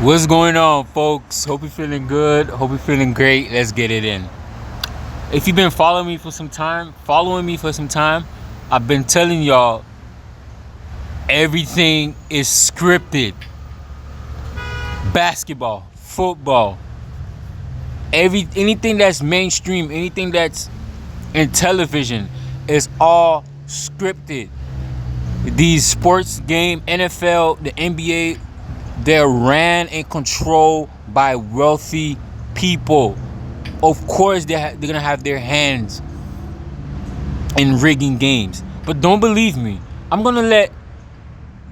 What's going on, folks? Hope you're feeling good. Hope you're feeling great. Let's get it in. If you've been following me for some time, I've been telling y'all everything is scripted. Basketball, football, anything that's mainstream, anything that's in television is all scripted. These sports game, NFL, the NBA, they're ran and controlled by wealthy people. Of course, they're gonna have their hands in rigging games. But don't believe me. I'm gonna let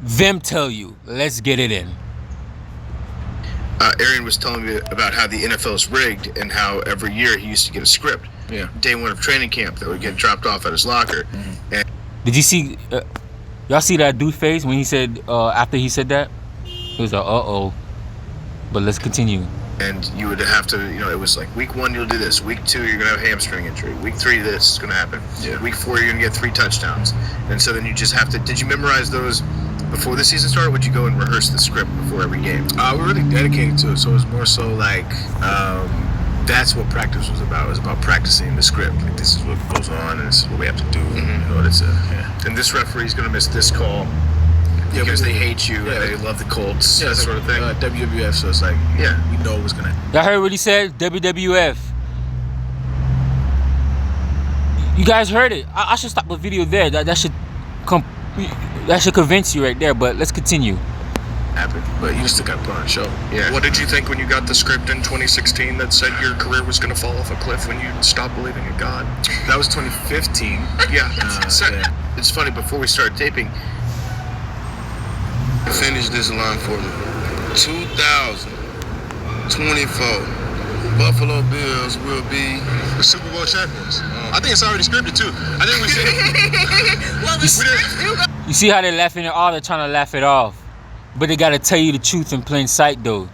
them tell you. Let's get it in. Arian was telling me about how the NFL is rigged and how every year he used to get a script. Yeah. Day one of training camp that would get dropped off at his locker. Mm-hmm. And Did you see? Y'all see that dude face when he said after he said that? He was like, "Uh-oh." But let's continue. And you would have to, it was like week 1 you'll do this, week 2 you're gonna have a hamstring injury, week 3 this is gonna happen, week 4 you're gonna get 3 touchdowns, and so then you just have to. Did you memorize those before the season started? Would you go and rehearse the script before every game? We're really dedicated to it, so it was more so like that's what practice was about. It was about practicing the script. Like, this is what goes on, and this is what we have to do. And this referee's gonna miss this call because they hate you and they love the Colts, that sort of thing. WWF, so it's like, we know what's gonna happen. Y'all heard what he said? WWF. You guys heard it. I should stop the video there. That should convince you right there. But let's continue. Happen, but you still got to put on a show. Yeah. What did you think when you got the script in 2016 that said your career was going to fall off a cliff when you stopped believing in God? That was 2015. Yeah. It's funny, before we started taping, finish this line for me. 2024. Buffalo Bills will be The Super Bowl champions. I think it's already scripted too. I think we said You see how they're laughing it off? They're trying to laugh it off. But they gotta tell you the truth in plain sight, though.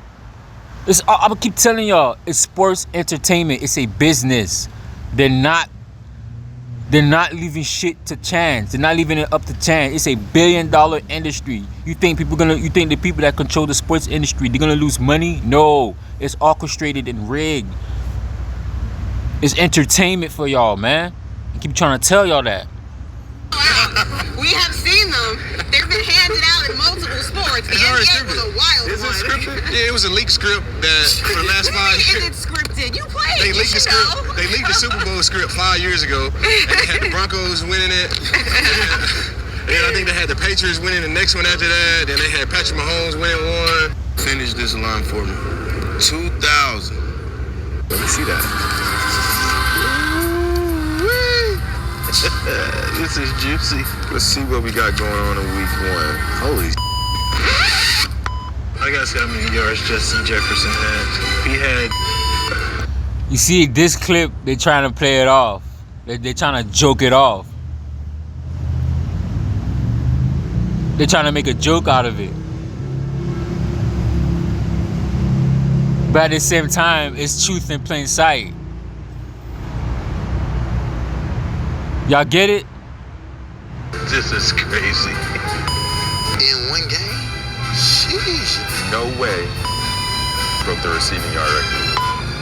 I'm gonna keep telling y'all, it's sports entertainment. It's a business. They're not leaving shit to chance. They're not leaving it up to chance. It's a billion-dollar industry. You think the people that control the sports industry, they're gonna lose money? No. It's orchestrated and rigged. It's entertainment for y'all, man. I keep trying to tell y'all that. We have seen them. They've been handed out in multiple sports. The NBA was a wild Is it one. scripted? Yeah, it was a leaked script that for the last 5 years. Is it scripted? You played. They You leaked the should script. know. They leaked the Super Bowl script 5 years ago, and they had the Broncos winning it. And I think they had the Patriots winning the next one after that. Then they had Patrick Mahomes winning one. finish this line for me. 2000. Let me see that. This is juicy. Let's see what we got going on in week 1. Holy I gotta see how many yards Justin Jefferson had. He had. You see, this clip, they're trying to play it off. They're trying to joke it off. They're trying to make a joke out of it. But at the same time, it's truth in plain sight. Y'all get it? This is crazy. In one game? Sheesh. No way. Broke the receiving yard record.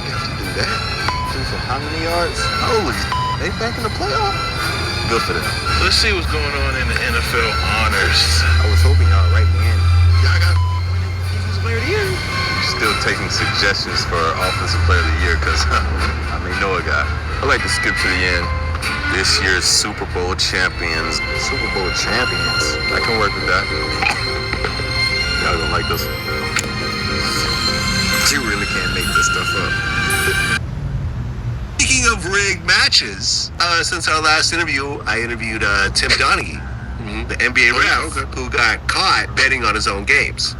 You have to do that. Do for how many yards? Holy, they back in the playoff? Good for them. Let's see what's going on in the NFL honors. I was hoping y'all right in. Y'all got Defensive Player of the Year. Still taking suggestions for Offensive Player of the Year because I may know a guy. I like to skip to the end. This year's Super Bowl champions. Super Bowl champions. I can work with that. Y'all gonna like this one. You really can't make this stuff up. speaking of rigged matches, since our last interview, I interviewed Tim Donaghy, the NBA ref, who got caught betting on his own games.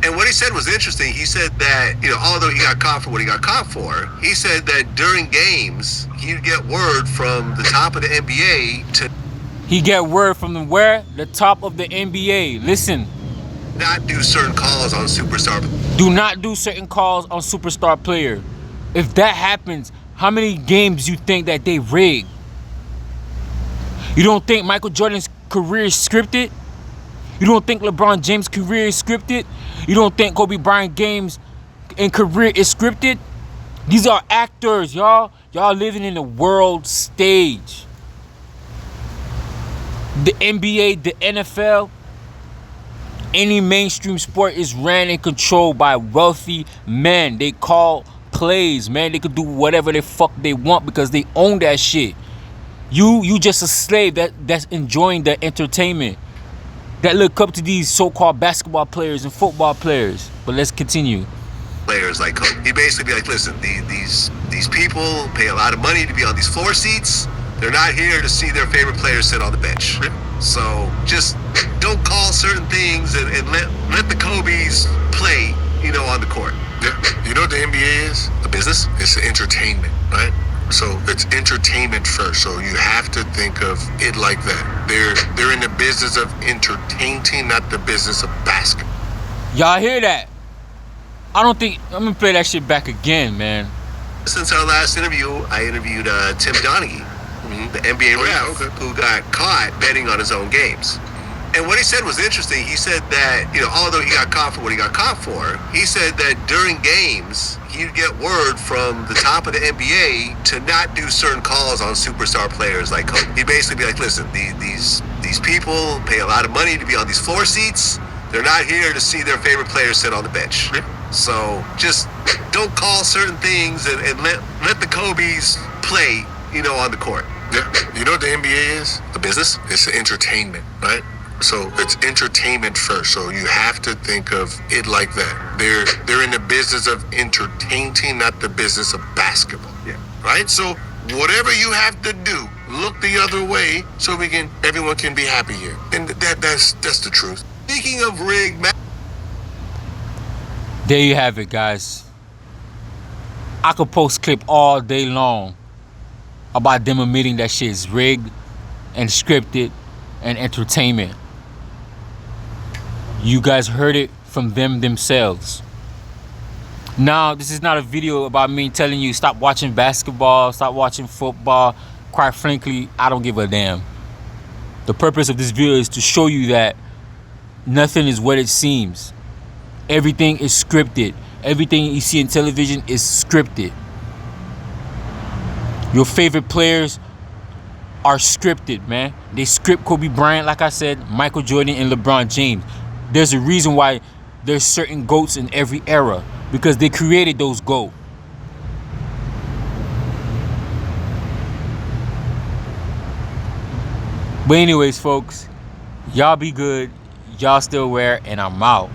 And what he said was interesting. He said that, although he got caught for what he got caught for, he said that during games, he'd get word from the top of the NBA to He get word from the top of the NBA. Listen, not do certain calls on superstar. do not do certain calls on superstar player. If that happens, how many games you think that they rigged? You don't think Michael Jordan's career is scripted? You don't think LeBron James' career is scripted? You don't think Kobe Bryant games and career is scripted? These are actors, y'all. Y'all living in the world stage. The NBA, the NFL, any mainstream sport is ran and controlled by wealthy men. They call plays, man. They could do whatever the fuck they want because they own that shit. You just a slave that's enjoying the entertainment, that look up to these so-called basketball players and football players. But let's continue. Players like Kobe. He'd basically be like, listen, these people pay a lot of money to be on these floor seats. They're not here to see their favorite players sit on the bench. So just don't call certain things and let the Kobes play, on the court. Yeah. You know what the NBA is? A business? It's entertainment, right? So it's entertainment first. So you have to think of it like that. They're in the business of entertaining, not the business of basketball. Y'all hear that? I'm gonna play that shit back again, man. Since our last interview, I interviewed Tim Donaghy, the NBA ref, who got caught betting on his own games. And what he said was interesting. He said that, although he got caught for what he got caught for, he said that during games, he'd get word from the top of the NBA to not do certain calls on superstar players like Kobe. He'd basically be like, listen, these people pay a lot of money to be on these floor seats. They're not here to see their favorite players sit on the bench. So just don't call certain things and let the Kobes play, on the court. Yeah. You know what the NBA is? A business? It's entertainment, right? So it's entertainment first. So you have to think of it like that. They're in the business of entertaining, not the business of basketball. Yeah. Right? So whatever you have to do, look the other way so everyone can be happy here. And that's the truth. Speaking of rigged There you have it, guys. I could post clip all day long about them admitting that shit is rigged and scripted and entertainment. You guys heard it from them themselves. Now, this is not a video about me telling you stop watching basketball, stop watching football. Quite frankly, I don't give a damn. The purpose of this video is to show you that nothing is what it seems. Everything is scripted. Everything you see in television is scripted. Your favorite players are scripted, man. They script Kobe Bryant, like I said, Michael Jordan, and LeBron James. There's a reason why there's certain GOATs in every era, because they created those GOAT. But anyways, folks, y'all be good. Y'all still wear, and I'm out.